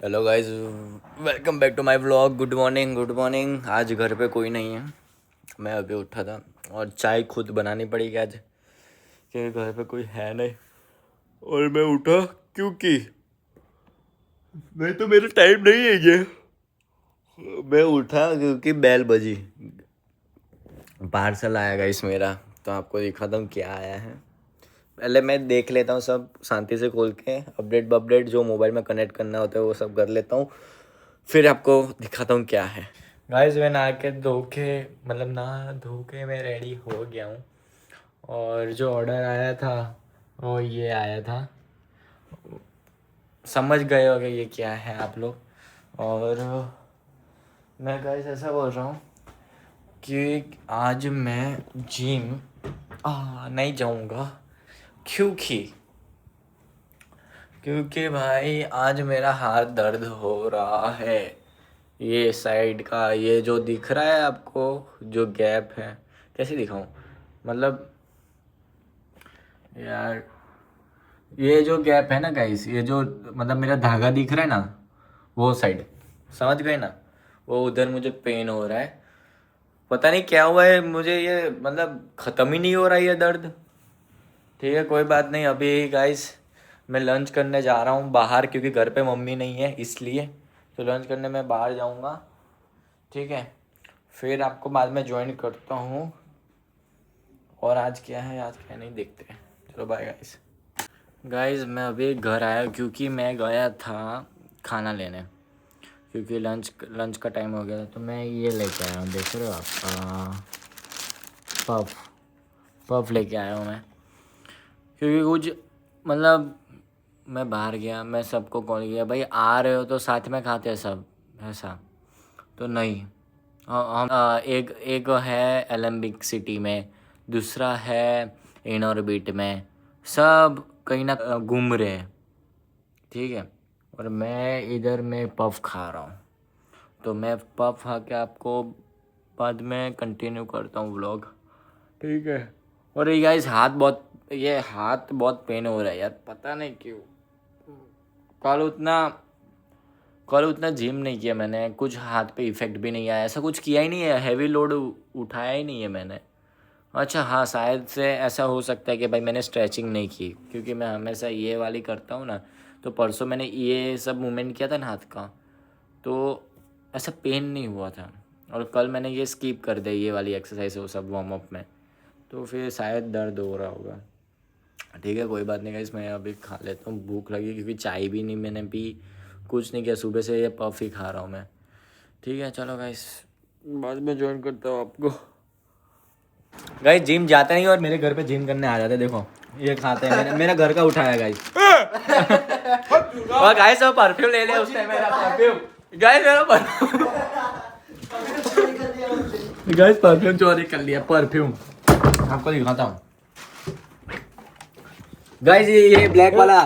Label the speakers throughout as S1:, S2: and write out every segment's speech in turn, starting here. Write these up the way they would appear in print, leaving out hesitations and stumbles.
S1: Hello guys, welcome back to my vlog. Good morning, good morning. आज घर पे कोई नहीं है। मैं अभी उठा था और चाय खुद बनानी पड़ेगी आज, क्योंकि घर पे कोई है नहीं। और मैं उठा क्योंकि नहीं तो मेरा टाइम नहीं है ये। मैं उठा क्योंकि बेल बजी, पार्सल आया गाइस मेरा। तो आपको दिखाता हूँ क्या आया है। पहले मैं देख लेता हूँ सब शांति से खोल के, अपडेट जो मोबाइल में कनेक्ट करना होता है वो सब कर लेता हूँ, फिर आपको दिखाता हूँ क्या है। गाइस मैं नहा के धो के, मतलब नहा धो के मैं रेडी हो गया हूँ। और जो ऑर्डर आया था वो ये आया था, समझ गए होगे ये क्या है आप लोग। और मैं गाइस ऐसा बोल रहा हूँ कि आज मैं जिम नहीं जाऊँगा, क्योंकि क्योंकि भाई आज मेरा हाथ दर्द हो रहा है। ये साइड का, ये जो दिख रहा है आपको, जो गैप है, कैसे दिखाऊं, मतलब यार ये जो गैप है ना गाइस, ये जो मतलब मेरा धागा दिख रहा है ना, वो साइड, समझ गए ना, वो उधर मुझे पेन हो रहा है। पता नहीं क्या हुआ है मुझे, ये मतलब ख़त्म ही नहीं हो रहा है ये दर्द। ठीक है, कोई बात नहीं। अभी गाइस मैं लंच करने जा रहा हूँ बाहर, क्योंकि घर पे मम्मी नहीं है इसलिए। तो लंच करने मैं बाहर जाऊँगा, ठीक है। फिर आपको बाद में ज्वाइन करता हूँ। और आज क्या है, आज क्या नहीं देखते हैं। चलो बाय गाइस। गाइस मैं अभी घर आया क्योंकि मैं गया था खाना लेने, क्योंकि लंच लंच का टाइम हो गया था। तो मैं ये लेके आया हूँ, देख रहे हो आप, पफ पफ लेके आया हूँ मैं। क्योंकि कुछ मतलब मैं बाहर गया, मैं सबको कॉल किया, भाई आ रहे हो तो साथ में खाते हैं सब, ऐसा तो नहीं। हम एक एक है एलम्बिक सिटी में, दूसरा है इन ऑर्बिट में, सब कहीं ना घूम रहे हैं, ठीक है। और मैं इधर में पफ खा रहा हूँ। तो मैं पफ खा के आपको बाद में कंटिन्यू करता हूँ व्लॉग, ठीक है। और ये गाइस ये हाथ बहुत पेन हो रहा है यार, पता नहीं क्यों। कल उतना कल उतना जिम नहीं किया मैंने, कुछ हाथ पे इफेक्ट भी नहीं आया, ऐसा कुछ किया ही नहीं है, हैवी लोड उठाया ही नहीं है मैंने। अच्छा हाँ, शायद से ऐसा हो सकता है कि भाई मैंने स्ट्रेचिंग नहीं की, क्योंकि मैं हमेशा ये वाली करता हूँ ना। तो परसों मैंने ये सब मूवमेंट किया था ना हाथ का, तो ऐसा पेन नहीं हुआ था। और कल मैंने ये स्किप कर दिया, ये वाली एक्सरसाइज वो सब वार्म अप में, तो फिर शायद दर्द हो रहा होगा। ठीक है, कोई बात नहीं गाइस, मैं अभी खा लेता हूँ, भूख लगी, क्योंकि चाय भी नहीं मैंने पी, कुछ नहीं किया सुबह से, ये पफ ही खा रहा हूँ मैं। ठीक है चलो गाइस, बाद में ज्वाइन करता हूँ आपको। गाइस जिम जाते नहीं और मेरे घर पे जिम करने आ जाते, देखो ये खाते हैं, मेरा घर का उठाया गाइस। और गाइस वो परफ्यूम ले ले उसने, मेरा परफ्यूम, गाइस मेरा परफ्यूम, गाइस परफ्यूम चोरी कर लिया, परफ्यूम आपको दिखाता हूँ। गाइस ये ब्लैक वाला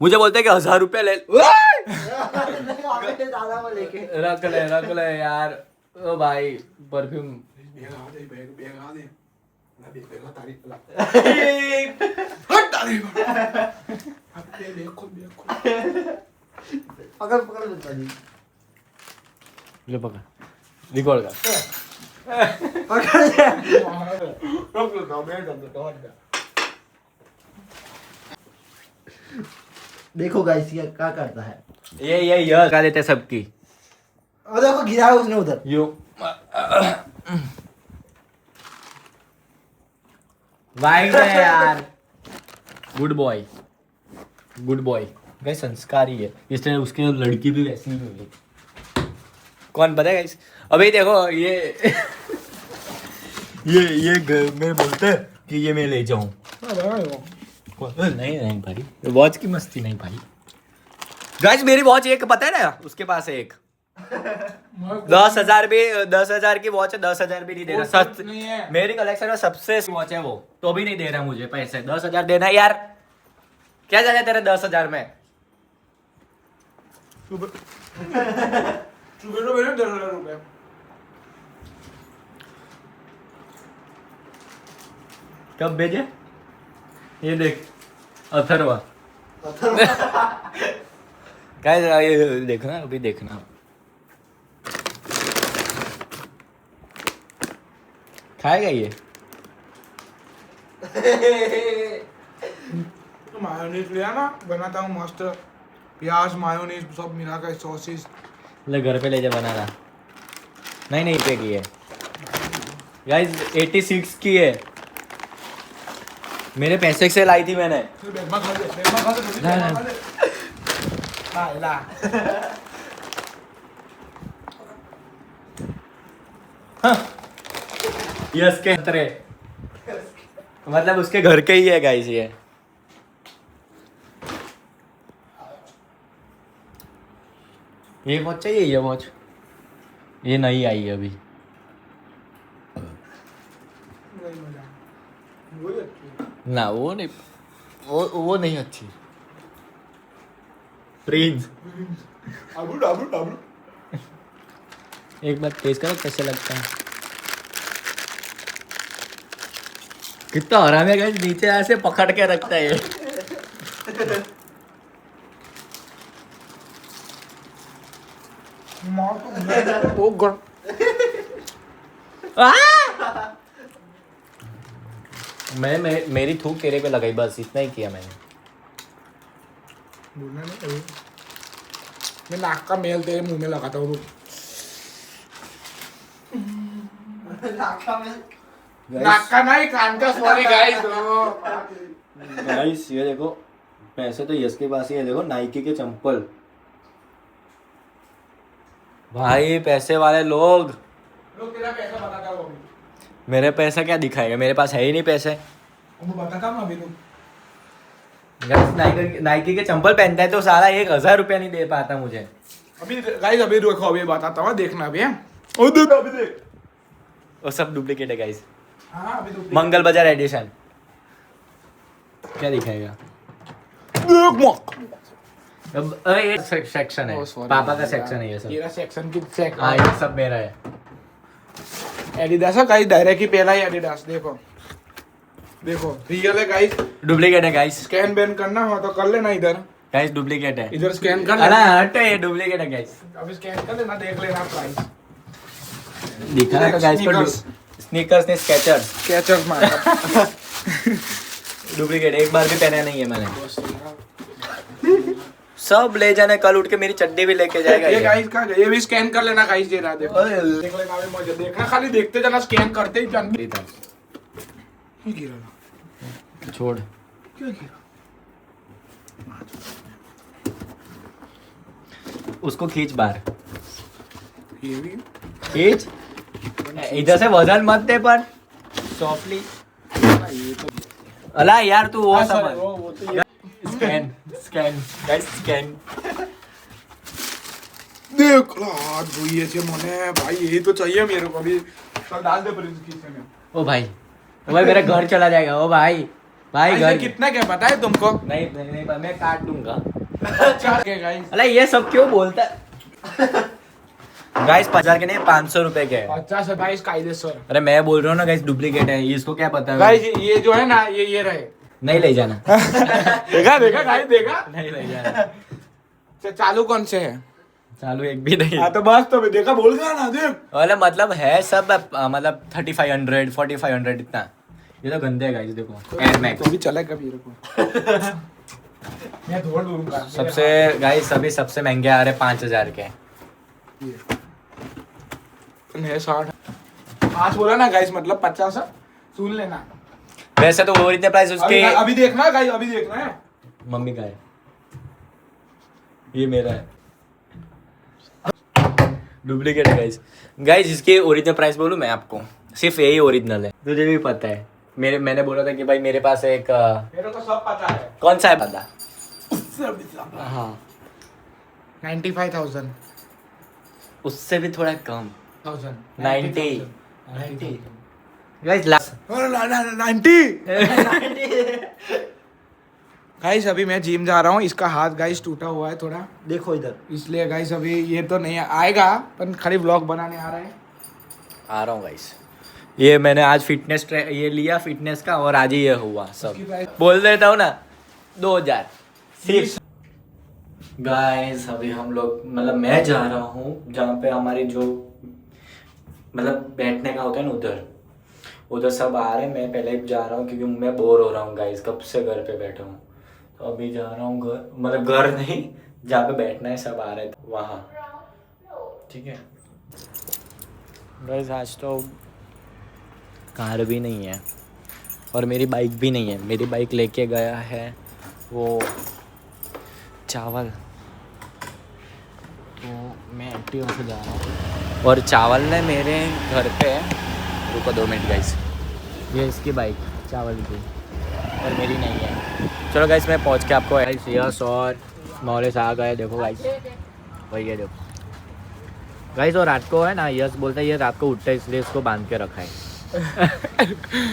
S1: मुझे बोलते हैं कि 1000 रुपये ले रख ले यार। ओ भाई परफ्यूम ले पकड़, रिकॉर्ड कर।
S2: देखो गाइस ये क्या करता है।
S1: ये लगा देते सबकी।
S2: और देखो गिरा उसने उधर।
S1: यो वाइट है यार, good boy, good boy. Guys संस्कारी है, इसलिए उसके लड़की भी वैसी ही मिली। कौन पता है गाइस। अभी देखो ये मैं बोलते हैं कि ये मैं ले जाऊं, नहीं नहीं भाई, वॉच की मस्ती नहीं भाई। गाइस मेरी वॉच एक पता है ना, उसके पास है एक 10,000 भी, 10,000 की वॉच है, 10,000 भी नहीं दे रहा सच। मेरी कलेक्शन में सबसे वॉच है वो, तो भी नहीं दे रहा मुझे पैसे। 10,000 देना है यार, क्या जाएगा तेरे 10,000 में। कब भेजे, ये देख अथर्वा। गाइस ये देखना अभी देखना खाएगा ये
S3: मायोनीज लिया ना, बनाता हूँ मस्त, प्याज मायोनीज सब मिला कर सॉसेस।
S1: ले घर पे ले जा बनाना। नहीं नहीं पे की है गाइस 86 की है, मेरे पैसे से लाई थी मैंने।
S3: बैग में खा ले, बैग में खा ले,
S1: ना, ना।
S3: बैग में खा ले। ला
S1: यस के खतरे मतलब उसके घर के ही है गाइस ये वॉच चाहिए, ये वॉच ये नहीं आई अभी।
S3: नहीं मजा, वही अच्छी है।
S1: ना वो नहीं, वो नहीं अच्छी। प्रिंस
S3: डाबू डाबू डाबू।
S1: एक बार टेस्ट करो कैसे लगता है। कितना आराम है गाइस, नीचे ऐसे पकड़ के रखता है ये।
S3: मार तो ओ गॉड।
S1: मैं मेरी थूक तेरे पे लगाई, बस इतना ही किया मैंने।
S3: बोलना नहीं कभी। मैं नाक का मेल तेरे मुंह में लगाता हूँ।
S2: नाका में
S3: नाक का नहीं, कान का। Sorry guys.
S1: गाइस ये देखो, पैसे तो यस के पास ही है। देखो नाइकी के चंपल, भाई पैसे वाले लोग।
S3: लोग तेरा पैसा बताता हूँ अभी।
S1: मेरे पैसा क्या दिखाएगा, मेरे पास है ही नहीं पैसे।
S3: वो बताता हूँ अभी। लोग
S1: गाइस नाइकी के चंपल पहनता है तो साला 1000 रुपया नहीं दे पाता मुझे।
S3: अभी गाइस, अभी देखो, अभी बताता हूँ, देखना अभी है। ओ देख, अभी देख।
S1: वो सब डुप्लीकेट है गाइस।
S3: हाँ अभी देख।
S1: मंगल बाजार एडिशन क्या दिखाएगा।
S3: देख मक।
S1: अब ये सेक्शन है, पापा का सेक्शन है ये सब।
S3: तेरा सेक्शन की सेक्शन।
S1: हाँ ये सब मेरा है।
S3: एडिडास है गाइस, डायरेक्ट ही पहला ही एडिडास। देखो देखो, रियल है गाइस।
S1: डुप्लीकेट है गाइस।
S3: स्कैन बैन करना हो तो कर लेना इधर।
S1: गाइस डुप्लीकेट है।
S3: इधर स्कैन कर
S1: अरे
S3: लेना।
S1: हट, ये डुप्लीकेट है गाइस।
S3: अभी स्कैन कर लेना, देख लेना प्राइस।
S1: दिखा रहा गाइस पर स्नीकर्स ने स्केचर्स
S3: कैचर्स मार।
S1: डुप्लीकेट, एक बार भी पहना नहीं है मैंने। सब ले जाने, कल उठ के मेरी चड्डी भी लेके जाएगा
S3: ये
S1: ये।
S3: गाइस का, ये भी स्कैन कर लेना गाइस। ये रहा देखो, देख लेना अभी मजे। देखना खाली, देखते जाना, स्कैन करते ही जान। ये गिरा
S1: छोड़,
S3: क्यों गिरा?
S1: उसको खींच बाहर,
S3: ये भी
S1: खींच। इधर से वजन मत दे पर सॉफ्टली।
S3: ये तो
S1: अला यार तू वो
S3: हाँ, sorry,
S1: समझ।
S3: वो तो ये
S1: स्कैन स्कैन गाइस स्कैन।
S3: देख ला हाथ धोइए से मने भाई, यही तो चाहिए मेरे को अभी। चल डाल दे प्रिंस खींचे में।
S1: ओ भाई मेरा घर चला जाएगा। ओ भाई भाई
S3: ऐसे
S1: घर
S3: कितना क्या पता है तुमको?
S1: नहीं नहीं नहीं, मैं काट दूंगा।
S3: चार के गाइस,
S1: अरे ये सब क्यों बोलता है गाइस? 50 के नहीं 500 रुपए के है।
S3: 50 है गाइस, कायदेसर।
S1: अरे मैं बोल रहा हूँ ना गाइस, डुप्लीकेट है, इसको क्या पता है।
S3: गाइस ये जो है ना, ये रहे।
S1: नहीं ले जाना।
S3: देखा देखा गाइस, देखा।
S1: नहीं ले जाना।
S3: चालू कौन से है?
S1: चालू एक भी नहीं।
S3: हाँ तो बस, तो देखा, बोल गया ना, देख।
S1: वाला मतलब है सब मतलब 3500 4500 इतना। ये तो गंदे है गाइस, देखो एयर मैक्स।
S3: तो भी चला कभी को। मैं धोड़ दूंगा
S1: सबसे गाइस अभी सबसे महंगे आ रहे 5000 के।
S3: है 60। आज बोला ना गाइस, मतलब 50 है। सुन लेना।
S1: वैसे तो वो इतने प्राइस उसके।
S3: अभी देखना है गाइस, अभी देखना है।
S1: मम्मी का है, ये मेरा है। डुप्लीकेट है गाइस। गाइस इसके ओरिजिनल प्राइस बोलूं मैं आपको, सिर्फ यही ओरिजिनल है। तुझे भी पता है, मैंने बोला था कि भाई मेरे पास एक
S3: मेरे को सब पता है।
S1: कौन सा है पता? हाँ
S3: 95,000।
S1: उससे भी थोड़ा कम, 90
S3: 90
S1: गाइस लास्ट
S3: 90। गाइस अभी मैं जिम जा रहा हूँ, इसका हाथ गाइस टूटा हुआ है थोड़ा,
S2: देखो इधर।
S3: इसलिए गाइस अभी ये तो नहीं आएगा, पर खाली व्लॉग बनाने आ रहा है।
S1: आ रहा हूँ गाइस। ये मैंने आज फिटनेस ये लिया फिटनेस का, और आज ही ये हुआ सब।
S3: उसकी प्राइस
S1: बोल देता हूँ ना 2000 सिर्फ। गाइस अभी हम लोग मतलब मैं जा रहा हूँ जहाँ पे हमारी जो मतलब बैठने का होता है ना उधर उधर सब आ रहे हैं। मैं पहले जा रहा हूँ क्योंकि मैं बोर हो रहा हूँ गाइस, कब से घर पे बैठा हूँ। तो अभी जा रहा हूँ घर, मतलब घर नहीं, जहाँ पे बैठना है सब आ रहे थे वहाँ। ठीक है गाइस, आज तो कार भी नहीं है और मेरी बाइक भी नहीं है। मेरी बाइक लेके गया है वो चावल, तो मैं एक्टिवा से जा रहा हूँ। और चावल ने मेरे घर पे, रुको 2 मिनट गाइस, ये इसकी बाइक चावल की और मेरी नहीं है। चलो गाइस मैं पहुँच के आपको गाइस यश और मौलेस आ गए। देखो गाइस वही है, देखो गाइस। और रात को है ना, यश बोलता है ये रात को उठता है इसलिए इसको बांध के रखा है।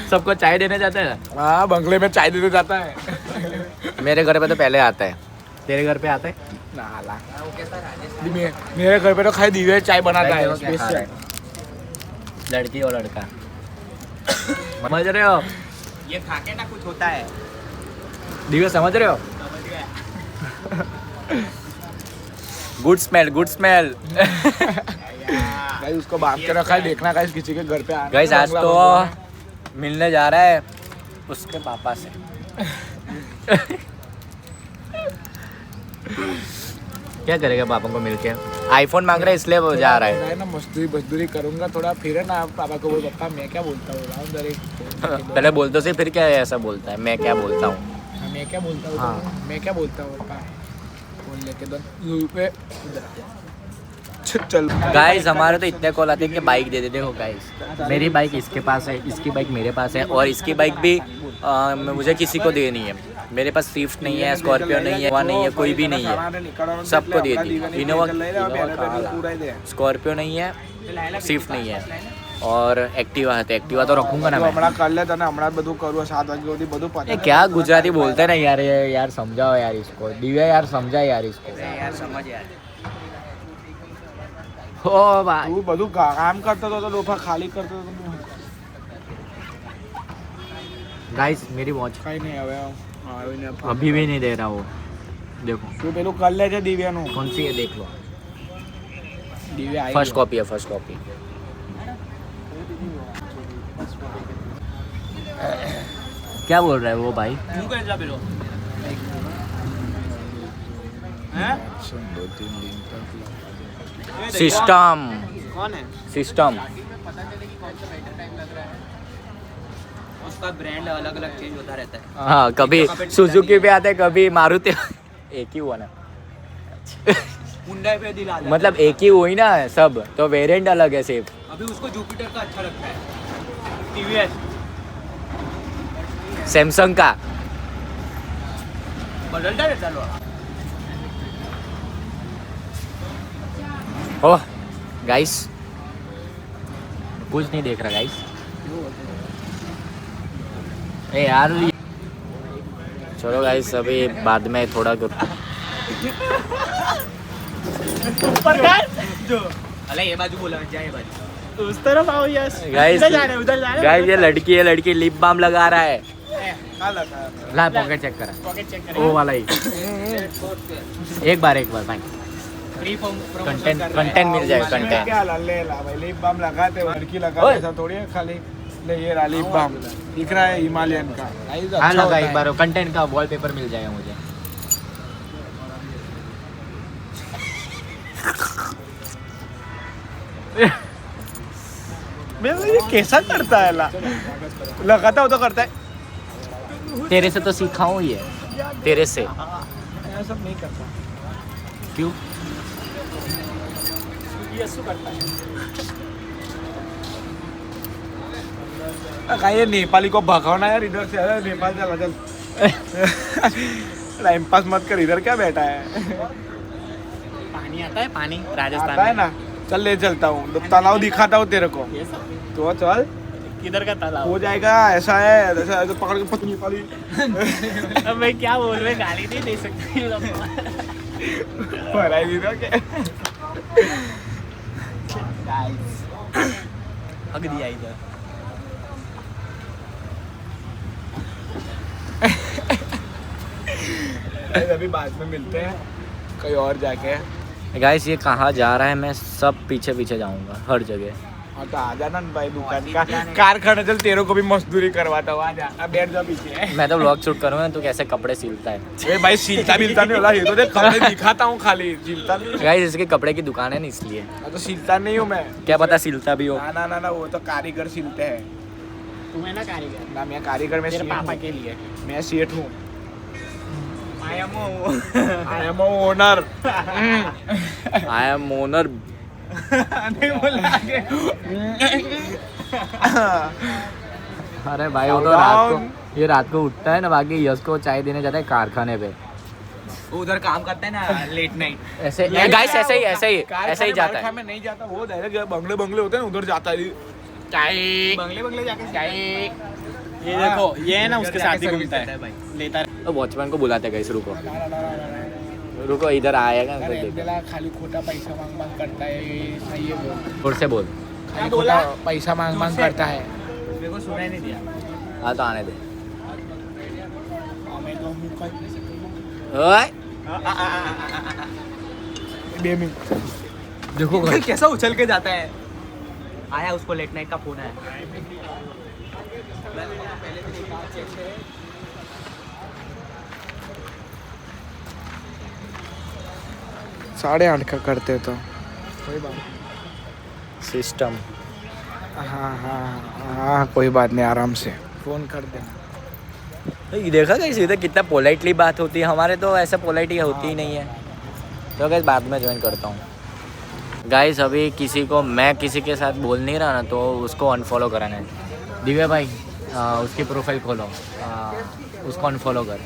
S1: सबको चाय देने जाते हैं ना।
S3: हाँ, बंगले में चाय देने जाता है।
S1: मेरे घर पे तो पहले आता है, तेरे घर पे आता है
S3: नाला। मेरे घर पे तो खाली दिव्य चाय बनाता है स्पेशल।
S1: लड़की और लड़का समझ रहे हो?
S2: ये खा के ना कुछ होता है।
S1: दिव्य समझ रहे हो? Good smell, good smell.
S3: Guys उसको बांध के रखा है, देखना गाइस किसी के घर पे आ।
S1: गाइस आज तो मिलने जा रहा है उसके पापा से। क्या करेगा पापा को मिलके? आईफोन मांग रहा है इसलिए वो जा रहा है।
S3: ना मजदूरी करूंगा थोड़ा, फिर है ना पापा को बोल, पापा मैं क्या बोलता हूँ
S1: पहले बोल तो सही, फिर क्या ऐसा बोलता है मैं क्या बोलता हूँ?
S3: मैं क्या बोलता हूँ?
S1: हाँ।
S3: मैं क्या बोलता हूँ? पापा फोन लेके दो पे चल।
S1: गाइस हमारे तो इतने कॉल आते हैं कि बाइक दे दे। देखो गाइस, मेरी बाइक इसके पास है, इसकी बाइक मेरे पास है और इसकी बाइक भी मुझे किसी को देनी है। मेरे पास स्विफ्ट नहीं है, स्कॉर्पियो नहीं है, वहाँ नहीं है, कोई भी नहीं है, सबको दे दी। इनोवा, स्कॉर्पियो नहीं है, स्विफ्ट नहीं है और एक्टिवा है। तो एक्टिवा तो रखूंगा ना मैं।
S3: हमारा कर लेता ना, हमारा બધું કરું 7 વાગે સુધી બધું પતા।
S1: क्या गुजराती बोलते हैं ना यार, ये यार समझाओ यार इसको। दिव्या यार समझा यार इसको।
S2: यार समझ यार।
S1: ओ भाई
S3: તું બધું કામ કરતો તો લોફા ખાલી કરતો તો
S1: गाइस मेरी वॉच
S3: કઈ નહીં હવે આવીને
S1: अभी भी नहीं दे रहा वो। देखो
S3: તું પેલું કરી લેજે દિવ્યાનું।
S1: कौन सी है देख लो।
S3: દિવ્યા આવી
S1: फर्स्ट कॉपी है, फर्स्ट कॉपी। क्या बोल रहा है वो भाई?
S2: तू कैसा बिलो?
S1: सिस्टम,
S2: कौन है?
S1: सिस्टम।
S2: उसका ब्रांड अलग अलग चेंज होता रहता है।
S1: हाँ, कभी सुजुकी पे आता है, कभी मारुति। एक ही हुआ ना,
S2: हुंडई पे दिला दे।
S1: मतलब एक ही हुई ना सब, तो वेरिएंट अलग है सिर्फ।
S2: अभी उसको जुपिटर का अच्छा लगता है। टीवीएस
S1: सैमसंग का
S2: बदलता रहता लो।
S1: ओह गाइस, कुछ नहीं देख रहा गाइस। ए यार चलो गाइस, अभी बाद में थोड़ा
S2: ऊपर कर अले ये बाजू बोला जा, ये बाजू उस तरफ आओ। यस
S1: गाइस,
S2: उधर जा रहे, उधर जा रहे।
S1: गाइस ये लड़की लिप बाम लगा रहा है।
S3: का लगा
S1: ला पॉकेट चेक करा,
S2: पॉकेट चेक करें।
S1: वो वाला ही। एक बार भाई,
S2: फ्री
S1: कंटेंट मिल जाएगा, कंटेंट।
S3: क्या ले ला भाई, लिप बाम लगाते हो, लड़की लगा ऐसा थोड़ी है खाली। ले ये रहा लिप बाम, दिख रहा है हिमालयन का।
S1: हाँ लगा एक बार, कंटेंट का वॉलपेपर मिल जाएगा मुझे।
S3: ये कैसा करता है? लगाता हो तो करता है।
S1: तेरे से तो सीखा हूँ ये, तेरे से।
S3: ऐसा सब नहीं करता।
S1: क्यों?
S3: ये सब करता है। ये नेपाली को भगाना यार, इधर से अरे नेपाल चला चल। टाइम पास मत कर, इधर क्या बैठा है?
S2: पानी आता है, पानी
S3: आता है
S2: राजस्थान
S3: ना, चल ले चलता हूँ, तो तालाब दिखाता हूँ तेरे को।
S2: में।
S3: तो चल,
S2: किधर का तालाब?
S3: हो जाएगा। ऐसा है, ऐसा तो पकड़ के पत्नी पाली।
S2: अब मैं क्या बोल रहे, गाली नहीं दे सकती।
S3: भराई दी था क्या?
S2: हक दिया इधर।
S3: अभी बाद में मिलते हैं। कहीं और जाके।
S1: गाइस ये कहाँ जा रहा है, मैं सब पीछे पीछे जाऊंगा हर जगह।
S3: हाँ तो आ जाना ना भाई दुकान का कारखाना, चल तेरे को भी मजदूरी करवाता हूँ, आ जा। अब बैठ जा पीछे।
S1: मैं तो व्लॉग शूट करूँगा, तो कैसे कपड़े सिलता है।
S3: अरे भाई सिलता मिलता नहीं होला, ये तो देख कपड़े दिखाता हूँ खाली, सिलता नहीं।
S1: गाइस इसके कपड़े की दुकान है ना, इसलिए।
S3: मैं तो सिलता नहीं हूँ मैं।
S1: क्या पता सिलता भी हो।
S3: ना वो तो कारीगर सिलते हैं।
S2: तू है ना कारीगर,
S3: ना मैं कारीगर में
S2: तेरे
S3: सेठ
S2: पापा
S3: हूँ।
S2: के लिए।
S3: मैं सेठ हूँ।
S2: I am
S3: I am owner.
S1: I am owner.
S3: नहीं बोला आगे।
S1: अरे भाई वो तो रात को, ये रात को उठता है ना, बाकी यश को चाय देने जाता है कारखाने पे।
S2: वो उधर काम करता है ना लेट नाइट।
S1: ऐसे गाइस ऐसे ही जाता है।
S3: मैं नहीं जाता, वो डायरेक्ट बंगले होते हैं ना, उधर जाता है। चाय
S2: बंगले जाके
S3: चाय।
S2: ये देखो, ये है ना उसके साथ ही घूमता है भाई, लेता है।
S1: तो वॉचमैन को बुलाते हैं गाइस, रुको इधर आएगा ना,
S3: अरे
S1: तो देखो।
S3: बेला खाली खोटा पैसा मांग करता है, सही है वो।
S1: जोर से बोल।
S3: खाली खोटा पैसा मांग करता है।
S2: मेरे को सुनाई नहीं दिया।
S1: हाँ तो आने दे।
S3: मैं तो मुंह का
S1: ओए
S3: गेमिंग।
S1: देखो गाइस,
S2: कैसा उछल के जाता है। आया, उसको लेट नाइट का फोन है।
S3: 8:30 का करते तो कोई बात।
S1: सिस्टम।
S3: हाँ कोई बात नहीं, आराम से फोन कर देना।
S1: ये देखा गाइस, इधर कितना पोलाइटली बात होती है, हमारे तो ऐसा पोलाइटली होती ही नहीं है। तो गाइस बाद में ज्वाइन करता हूँ। गाइस अभी मैं किसी के साथ बोल नहीं रहा ना, तो उसको अनफॉलो कराना है। दिव्या भाई उसकी प्रोफाइल खोलो, उसको अनफॉलो कर।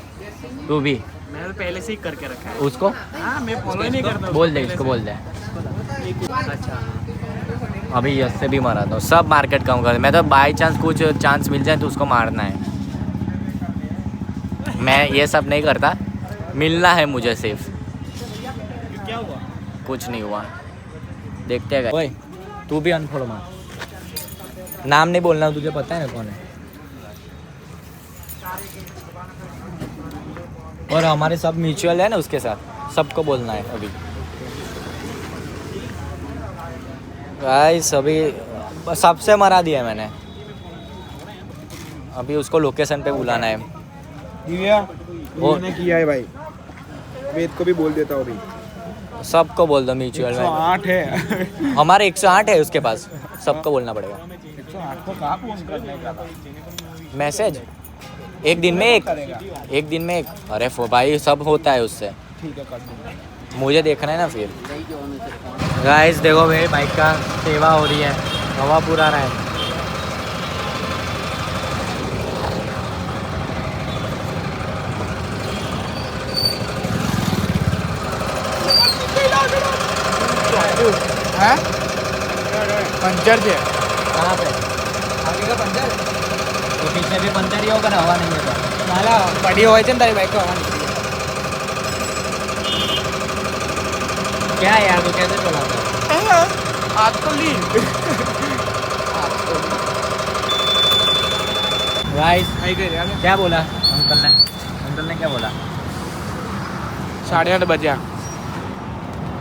S1: तू भी
S2: मैंने तो पहले से ही करके रखा है।
S1: उसको
S2: हाँ, मैं फॉलो ही नहीं करता।
S1: बोल दे, इसको बोल दे।
S2: अच्छा,
S1: अभी यश से भी मारा था, सब मार्केट कम कर। मैं तो बाई चांस कुछ चांस मिल जाए तो उसको मारना है। मैं ये सब नहीं करता, मिलना है मुझे सिर्फ।
S2: क्या हुआ?
S1: कुछ नहीं हुआ, देखते हैं। ओए तू भी अनफॉलो मार। नाम नहीं बोलना, तुझे पता है ना कौन है। और हमारे सब म्यूचुअल है ना, उसके साथ सबको बोलना है अभी। गाइस अभी सबसे मरा दिया है मैंने, अभी उसको लोकेशन पे बुलाना है।
S3: दिव्या
S1: वो-
S3: ने किया है भाई, वेद को भी बोल देता हूँ अभी।
S1: सबको बोल दो म्यूचुअल में।
S3: 108 है।
S1: हमारे 108 है उसके पास, सबको बोलना पड़ेगा।
S3: 108 को कहाँ फोन करने का था?
S1: मैसेज एक दिन में एक, एक दिन में एक। अरे भाई सब होता है उससे,
S3: ठीक है कर दूँगा।
S1: मुझे देखना है ना फिर। गाइस देखो मेरी बाइक का सेवा हो रही है, हवा पूरा रहा है।
S3: हैं? पंचर थे।
S1: कहाँ पे? आगे का पंचर, तो पीछे भी पंचर ही होगा ना, हवा नहीं होगा।
S3: मला पड़ी हुई थी तारी बाइक को हवा निकली।
S1: क्या है यार, तो कैसे चलाता है?
S3: आज तो ली।
S1: गाइस
S3: नहीं कर यार।
S1: क्या बोला अंकल ने क्या बोला?
S3: 8:30 बजे।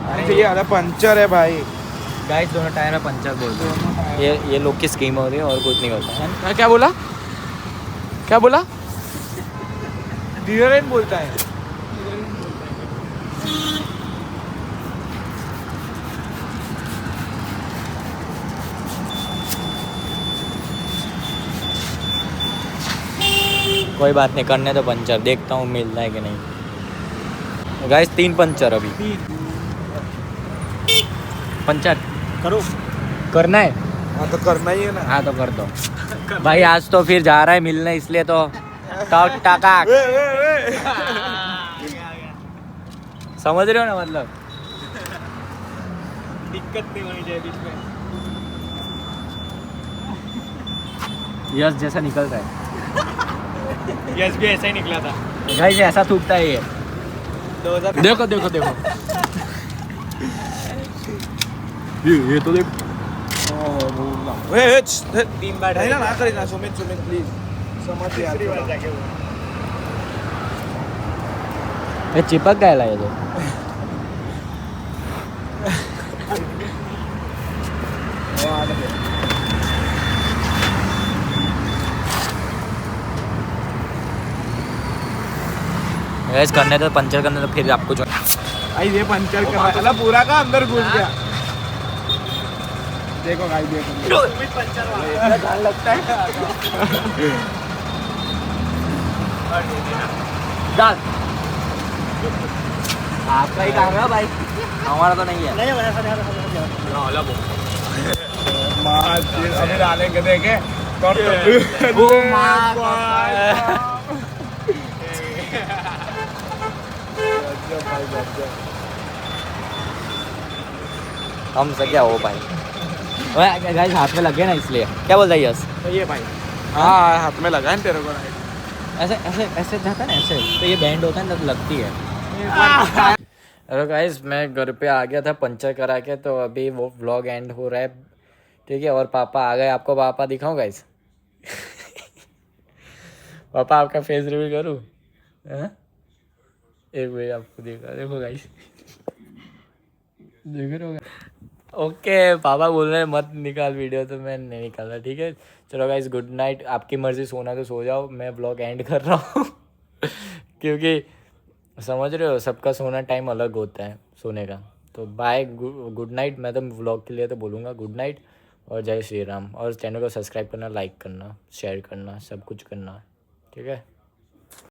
S1: अरे
S3: ये आधा पंचर है भाई।
S1: गाइस दोनों टायर में पंचर बोल दो। ये लोग की स्कीम हो रही है और कुछ नहीं होता है।
S3: क्या बोला? क्या बोला? डिओड्रेंट बोलता है।
S1: कोई बात नहीं, करने तो पंचर, देखता हूँ मिलता है कि नहीं। गाइस 3 पंचर अभी। पंचर
S2: करो।
S1: करना है।
S3: हाँ तो करना ही है ना।
S1: हाँ तो कर दो भाई, आज तो फिर जा रहा है मिलने, इसलिए तो टक टकाक। समझ रहे हो ना, मतलब
S2: दिक्कत नहीं होनी चाहिए बीच में।
S1: यस जैसा निकल रहा है।
S2: यस भी ऐसा ही निकला था।
S1: गाइस ऐसा थूकता है ये।
S2: 2000।
S3: देखो देखो देखो। ये तो देख।
S2: 3 बार
S3: नहीं ना करे ना, सुमित प्लीज समझ यार।
S1: ये चिपक गया ये तो। गैस करने तो पंचर करने तो फिर आपको जो
S2: भाई ये पंचर कर रहा है पूरा का अंदर घुस गया। देखो भाई देखो पंचर वाला ध्यान लगता है।
S1: डाल आपका ही काम है भाई, हमारा तो नहीं है।
S2: अभी डालेंगे देखे
S1: हम से क्या हो भाई, गाइस हाथ में लगे ना इसलिए। क्या बोल रहा है यस?
S2: तो ये भाई हाँ हाथ में लगा है तेरे को।
S1: ऐसे ऐसे ऐसे जाता है ना, ऐसे तो ये बैंड होता है ना तो लगती है। हेलो गाइस, मैं घर पे आ गया था पंचर करा के, तो अभी वो व्लॉग एंड हो रहा है, ठीक है। और पापा आ गए, आपको पापा दिखाऊं गाइस? पापा आपका फेस रिवील करूँ? एक मिनट आपको देखो गाइस, देख रहे हो? ओके पापा बोल रहे हैं मत निकाल वीडियो, तो मैं नहीं निकाला, ठीक है। चलो गाइस गुड नाइट, आपकी मर्जी, सोना तो सो जाओ, मैं व्लॉग एंड कर रहा हूँ। क्योंकि समझ रहे हो सबका सोना टाइम अलग होता है सोने का। तो बाय, गुड नाइट। मैं तो व्लॉग के लिए तो बोलूँगा गुड नाइट और जय श्री राम। और चैनल को सब्सक्राइब करना, लाइक करना, शेयर करना, सब कुछ करना, ठीक है।